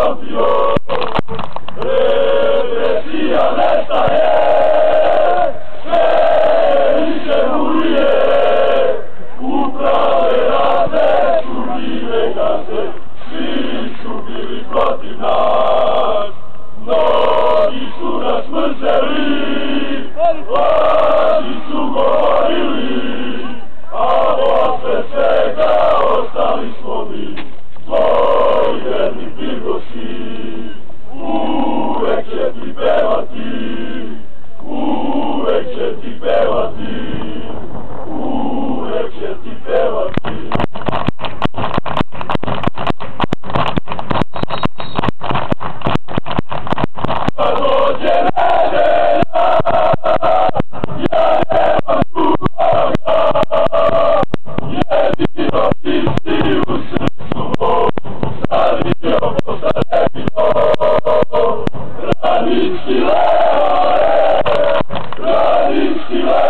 pamtio, represija nestaje, sve više murije, uprave razne šupljive gase, svi su bili protiv nas, mnogi su nas mrzeli, laži su govorili, a posle svega ostali smo mi, tvoji verni prigosi, uvek će ti pevati, uvek će ti pevati, uvek će ti pevati. A dođe nedelja, ja nemam drugoga, jedino ti si u srcu mom, stavio posledino. Radnički Leone, radnički Leone.